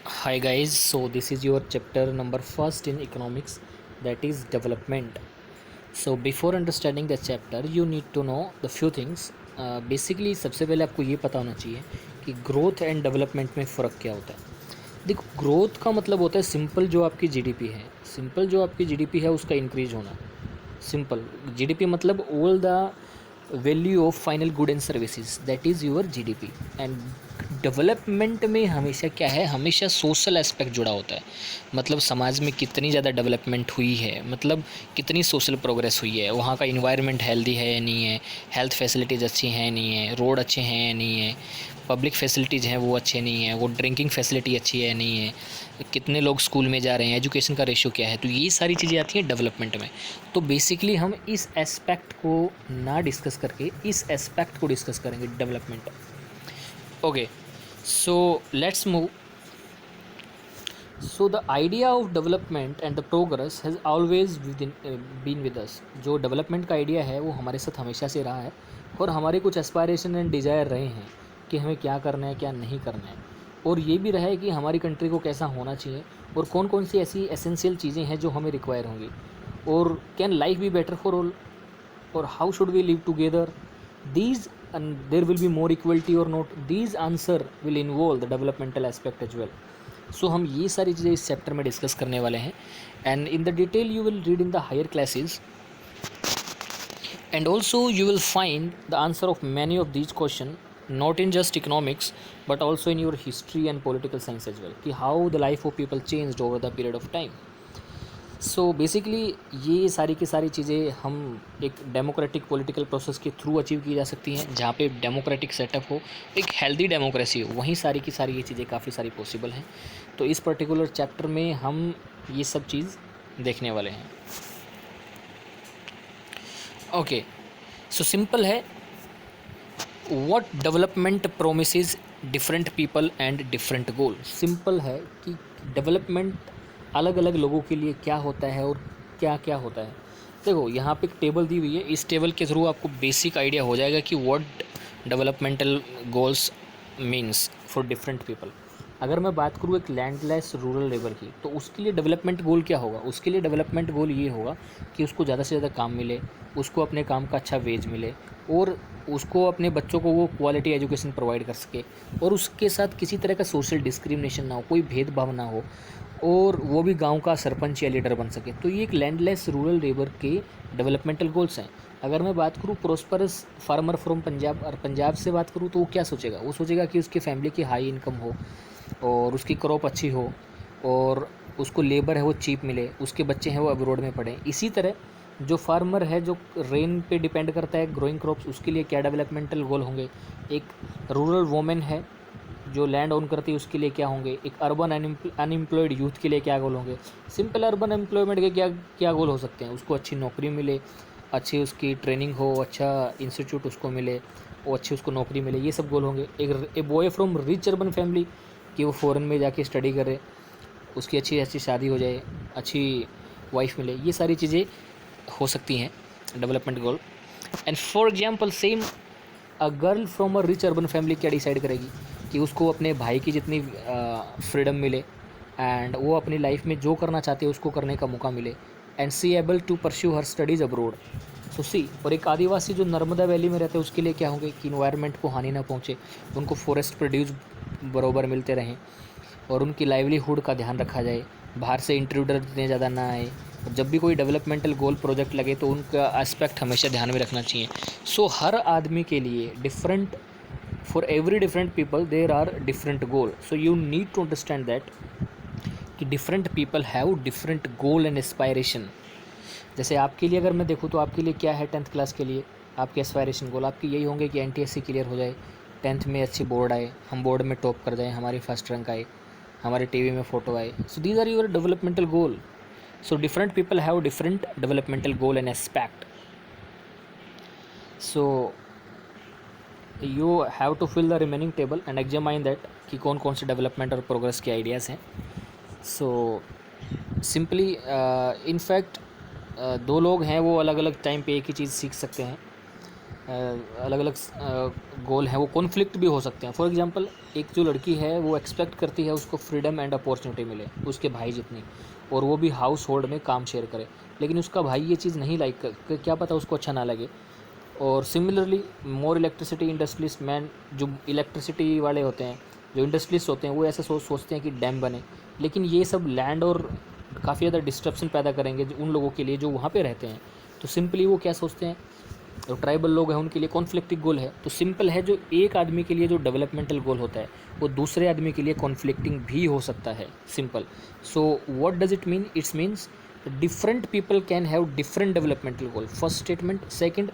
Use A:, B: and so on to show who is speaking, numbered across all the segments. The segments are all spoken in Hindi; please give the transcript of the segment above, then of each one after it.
A: Hi guys, so this is your chapter number first in economics, that is development. So before understanding the chapter you need to know the few things. Basically सबसे पहले आपको ये पता होना चाहिए कि ग्रोथ एंड डेवलपमेंट में फ़र्क क्या होता है। देखो, ग्रोथ का मतलब होता है सिंपल जो आपकी जीडीपी है, सिंपल जो आपकी जीडीपी है उसका इंक्रीज होना। सिंपल जीडीपी मतलब all the value of final good and services, that is your GDP. And development में हमेशा क्या है, हमेशा सोशल एस्पेक्ट जुड़ा होता है। मतलब समाज में कितनी ज़्यादा डेवलपमेंट हुई है, मतलब कितनी सोशल प्रोग्रेस हुई है, वहाँ का इन्वायरमेंट हेल्दी है या नहीं है, हेल्थ फैसिलिटीज़ अच्छी हैं नहीं है, रोड अच्छे हैं या नहीं है, पब्लिक फैसिलिटीज़ हैं वो अच्छे नहीं है, वो ड्रिंकिंग फैसिलिटी अच्छी है नहीं है, कितने लोग स्कूल में जा रहे हैं, एजुकेशन का रेशियो क्या है। तो ये सारी चीज़ें आती हैं डेवलपमेंट में। तो बेसिकली हम इस एस्पेक्ट को ना डिस्कस करके इस एस्पेक्ट को डिस्कस करेंगे, development. Okay, so let's move. So the idea of development and the progress has always been with us. जो डेवलपमेंट का आइडिया है वो हमारे साथ हमेशा से रहा है, और हमारे कुछ एस्पायरेशन एंड डिज़ायर रहे हैं कि हमें क्या करना है क्या नहीं करना है, और ये भी रहा है कि हमारी कंट्री को कैसा होना चाहिए और कौन कौन सी ऐसी एसेंशियल चीज़ें हैं जो हमें रिक्वायर होंगी, और can life be better for all, or how should we live together. These, and there will be more equality or not, these answer will involve the developmental aspect as well. So हम ये सारी चीज़ें इस चैप्टर में डिस्कस करने वाले हैं, and in the detail you will read in the higher classes, and also you will find the answer of many of these question, not in just economics but also in your history and political science as well, कि how the life of people changed over the period of time. So basically ये सारी की सारी चीज़ें हम एक डेमोक्रेटिक पॉलिटिकल प्रोसेस के थ्रू अचीव की जा सकती हैं, जहाँ पे डेमोक्रेटिक सेटअप हो, एक हेल्दी डेमोक्रेसी हो, वहीं सारी की सारी ये चीज़ें काफ़ी सारी पॉसिबल हैं। तो इस पर्टिकुलर चैप्टर में हम ये सब चीज़ देखने वाले हैं। ओके, सो सिंपल है, what development promises different people and different goal. Simple है कि डेवलपमेंट अलग अलग लोगों के लिए क्या होता है और क्या क्या होता है। देखो, यहाँ पे एक टेबल दी हुई है, इस टेबल के थ्रू आपको बेसिक आइडिया हो जाएगा कि what developmental goals means for different people. अगर मैं बात करूँ एक लैंडलेस रूरल लेबर की, तो उसके लिए डेवलपमेंट गोल क्या होगा। उसके लिए डेवलपमेंट गोल ये होगा कि उसको ज़्यादा से ज़्यादा काम मिले, उसको अपने काम का अच्छा वेज मिले, और उसको अपने बच्चों को वो क्वालिटी एजुकेशन प्रोवाइड कर सके, और उसके साथ किसी तरह का सोशल डिस्क्रिमिनेशन ना हो, कोई भेदभाव ना हो, और वो भी गांव का सरपंच या लीडर बन सके। तो ये एक लैंडलेस रूरल लेबर के डेवलपमेंटल गोल्स हैं। अगर मैं बात करूँ प्रोस्परस फार्मर फ्रॉम पंजाब, और पंजाब से बात करूँ तो वो क्या सोचेगा, वो सोचेगा कि उसकी फैमिली की हाई इनकम हो और उसकी क्रॉप अच्छी हो, और उसको लेबर है वो चीप मिले, उसके बच्चे हैं वो अब्रॉड में पढ़ें। इसी तरह जो फार्मर है जो रेन पे डिपेंड करता है, ग्रोइंग क्रॉप्स, उसके लिए क्या डेवलपमेंटल गोल होंगे। एक रूरल वोमेन है जो लैंड ओन करती है, उसके लिए क्या होंगे। एक अर्बन अनएम्प्लॉयड यूथ के लिए क्या गोल होंगे। सिंपल अर्बन एम्प्लॉयमेंट के क्या क्या गोल हो सकते हैं, उसको अच्छी नौकरी मिले, अच्छी उसकी ट्रेनिंग हो, अच्छा इंस्टीट्यूट उसको मिले, वो अच्छी उसको नौकरी मिले, ये सब गोल होंगे। एक a boy from rich urban family, कि वो फ़ॉरेन में जाके स्टडी करे, उसकी अच्छी अच्छी शादी हो जाए, अच्छी वाइफ मिले, ये सारी चीज़ें हो सकती हैं development goal. And for example same a girl from a rich urban family क्या डिसाइड करेगी कि उसको अपने भाई की जितनी फ्रीडम मिले, एंड वो अपनी लाइफ में जो करना चाहती है उसको करने का मौका मिले, and she able to pursue her studies abroad. So see, और एक आदिवासी जो नर्मदा वैली में रहते हैं उसके लिए क्या होंगे कि इन्वायरमेंट को हानि ना पहुँचे, उनको फॉरेस्ट प्रोड्यूस बरोबर मिलते रहें, और उनकी लाइवलीहुड का ध्यान रखा जाए, बाहर से इंट्रूडर इतने ज़्यादा ना आए, और जब भी कोई डेवलपमेंटल गोल प्रोजेक्ट लगे तो उनका एस्पेक्ट हमेशा ध्यान में रखना चाहिए। सो हर आदमी के लिए different, for every different people there are different goal. So you need to understand that कि different people have different goal and aspiration. जैसे आपके लिए अगर मैं देखूँ तो आपके लिए क्या है, 10th क्लास के लिए आपके एस्पायरेशन गोल आपके यही होंगे कि एनटीएससी क्लियर हो जाए, 10th में अच्छी बोर्ड आए, हम बोर्ड में टॉप कर जाएँ, हमारी फर्स्ट रैंक आए, हमारे टीवी में फ़ोटो आए। So these are your developmental goal. So different people have different developmental goal and aspect. So you have to fill the remaining table and examine that कि कौन कौन से डेवलपमेंट और प्रोग्रेस के आइडियाज़ हैं। सो सिंपली इनफैक्ट दो लोग हैं वो अलग अलग टाइम पे एक ही चीज़ सीख सकते हैं, अलग अलग गोल हैं वो कॉन्फ्लिक्ट भी हो सकते हैं। फॉर एग्जांपल एक जो लड़की है वो एक्सपेक्ट करती है उसको फ्रीडम एंड अपॉर्चुनिटी मिले उसके भाई जितनी, और वो भी हाउस होल्ड में काम शेयर करे, लेकिन उसका भाई ये चीज़ नहीं लाइक कर, क्या पता उसको अच्छा ना लगे। और सिमिलरली मोर इलेक्ट्रिसिटी इंडस्ट्रीज मैन, जो इलेक्ट्रिसिटी वाले होते हैं, जो इंडस्ट्रीज होते हैं, वो ऐसे सोचते हैं कि डैम बने, लेकिन ये सब लैंड और काफ़ी ज़्यादा डिस्ट्रप्शन पैदा करेंगे उन लोगों के लिए जो वहाँ पे रहते हैं। तो सिंपली वो क्या सोचते हैं, जो ट्राइबल लोग हैं उनके लिए कॉन्फ्लिक्टिंग गोल है। तो सिंपल है, जो एक आदमी के लिए जो डेवलपमेंटल गोल होता है वो दूसरे आदमी के लिए कॉन्फ्लिक्टिंग भी हो सकता है। Simple. So what does it mean? It's means different people can have different developmental goal, first statement. Second,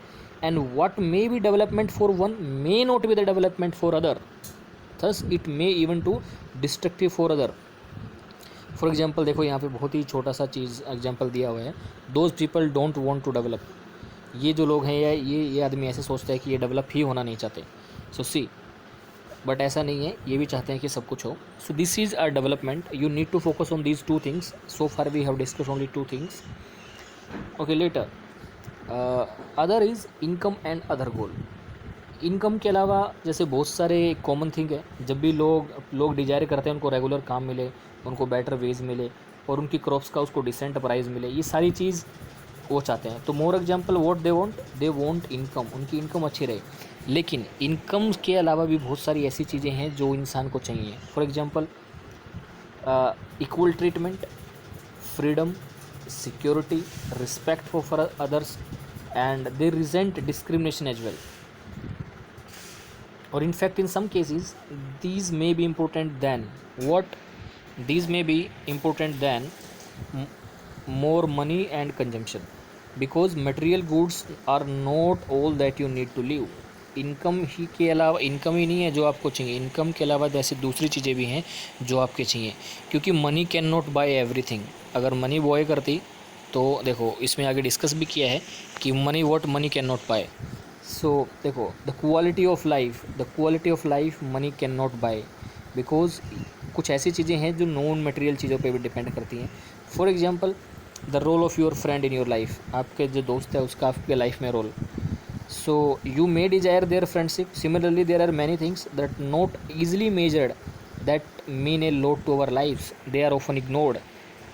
A: and what may be development for one may not be the development for other, thus it may even to destructive for other. For example देखो यहाँ पे बहुत ही छोटा सा चीज़ एग्जाम्पल दिया हुआ है, those people don't want to develop. ये जो लोग हैं या ये आदमी ऐसे सोचता है कि ये डेवलप ही होना नहीं चाहते। सो सी, बट ऐसा नहीं है, ये भी चाहते हैं कि सब कुछ हो। So this is our development, you need to focus on these two things. So far we have discuss only two things. Okay, later other is income and other goal. Income के अलावा जैसे बहुत सारे कॉमन थिंग है, जब भी लोग डिजायर करते हैं उनको रेगुलर काम मिले, उनको बेटर वेज मिले और उनकी क्रॉप्स का उसको डिसेंट प्राइस मिले, ये सारी चीज़ वो चाहते हैं। तो more example what they want income, उनकी इनकम अच्छी रहे। लेकिन इनकम के अलावा भी बहुत सारी ऐसी चीज़ें हैं जो इंसान को चाहिए। For example equal treatment, freedom, security, respect for others, and they resent discrimination as well. Or in fact, in some cases, these may be important than what? These may be important than more money and consumption, because material goods are not all that you need to live. Income ही के अलावा, इनकम ही नहीं है जो आपको चाहिए, इनकम के अलावा जैसे दूसरी चीज़ें भी हैं जो आपके चाहिए, क्योंकि money can not buy everything. अगर मनी बॉय करती तो देखो इसमें आगे डिस्कस भी किया है कि money can not buy. So देखो, the quality of life money can not buy, because कुछ ऐसी चीज़ें हैं जो नॉन मटेरियल चीज़ों पे भी डिपेंड करती हैं। For example the role of your friend in your life, आपके जो दोस्त है उसका आपके लाइफ में रोल। So you may desire their friendship. Similarly, there are many things that not easily measured that mean a lot to our lives. They are often ignored.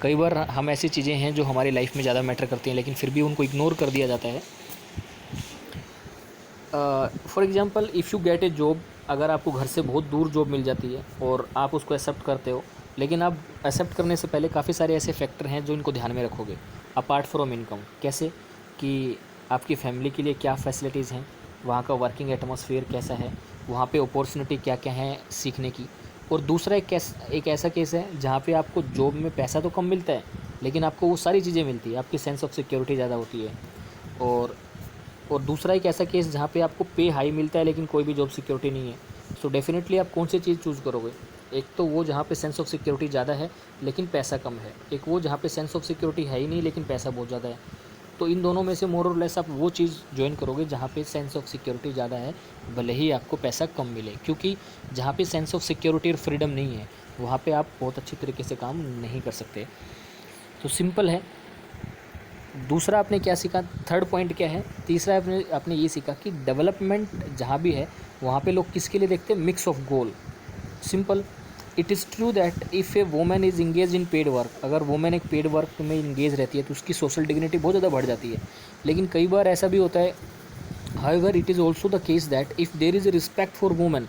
A: कई बार हम ऐसी चीज़ें हैं जो हमारी लाइफ में ज़्यादा मैटर करती हैं लेकिन फिर भी उनको इग्नोर कर दिया जाता है। For example if you get A job, अगर आपको घर से बहुत दूर जॉब मिल जाती है और आप उसको एक्सेप्ट करते हो, लेकिन आप एक्सेप्ट करने से पहले काफ़ी सारे ऐसे फैक्टर हैं जो इनको ध्यान में रखोगे अपार्ट फ्रॉम इनकम। कैसे कि आपकी फैमिली के लिए क्या फैसिलिटीज़ हैं, वहाँ का वर्किंग एटमॉस्फेयर कैसा है, वहाँ पे अपॉर्चुनिटी क्या क्या है सीखने की। और दूसरा एक ऐसा केस है जहाँ पे आपको जॉब में पैसा तो कम मिलता है लेकिन आपको वो सारी चीज़ें मिलती है, आपकी सेंस ऑफ सिक्योरिटी ज़्यादा होती है। और दूसरा एक ऐसा केस जहाँ पे आपको पे हाई मिलता है लेकिन कोई भी जॉब सिक्योरिटी नहीं है। सो डेफिनेटली आप कौन सी चीज़ चूज़ करोगे? एक तो वो जहाँ पे सेंस ऑफ सिक्योरिटी ज़्यादा है लेकिन पैसा कम है, एक वो जहाँ पे सेंस ऑफ सिक्योरिटी है ही नहीं लेकिन पैसा बहुत ज़्यादा है। तो इन दोनों में से मोर और लेस आप वो चीज़ ज्वाइन करोगे जहाँ पे सेंस ऑफ सिक्योरिटी ज़्यादा है, भले ही आपको पैसा कम मिले, क्योंकि जहाँ पे सेंस ऑफ सिक्योरिटी और फ्रीडम नहीं है वहाँ पे आप बहुत अच्छी तरीके से काम नहीं कर सकते। तो सिंपल है। दूसरा आपने क्या सीखा? थर्ड पॉइंट क्या है? तीसरा आपने ये सीखा कि डेवलपमेंट जहाँ भी है वहाँ पे लोग किसके लिए देखते हैं? Mix of goal. Simple, it is true that if A women is engage in paid work, अगर वोमेन एक पेड वर्क में इंगेज रहती है तो उसकी सोशल डिग्निटी बहुत ज़्यादा बढ़ जाती है। लेकिन कई बार ऐसा भी होता है, however it is also the case that if there is respect for women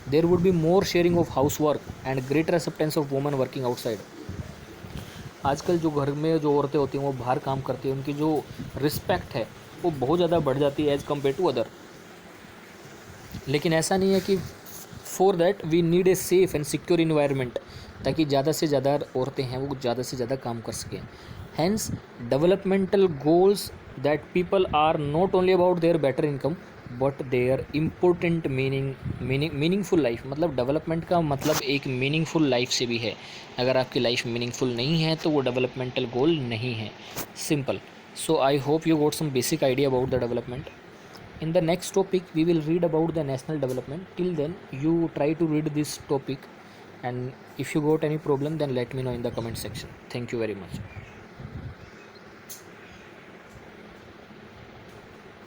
A: there would be more sharing of house work and greater acceptance of women working outside. आजकल जो घर में जो औरतें होती हैं वो बाहर काम करती हैं, उनकी जो रिस्पेक्ट है वो बहुत ज़्यादा बढ़ जाती है एज़ कम्पेयर टू अदर। लेकिन ऐसा नहीं है कि for that we need a safe and secure environment, ताकि ज़्यादा से ज़्यादा औरतें हैं वो ज़्यादा से ज़्यादा काम कर सकें। Hence developmental goals that people are not only about their better income but their important meaningful life. मतलब डेवलपमेंट का मतलब एक मीनिंगफुल लाइफ से भी है। अगर आपकी लाइफ मीनिंगफुल नहीं है तो वो डेवलपमेंटल गोल नहीं है। Simple. So I hope you got some basic idea about the development. In the next topic we will read about the national development. Till then you try to read this topic, and if you got any problem then let me know in the comment section. Thank you very much.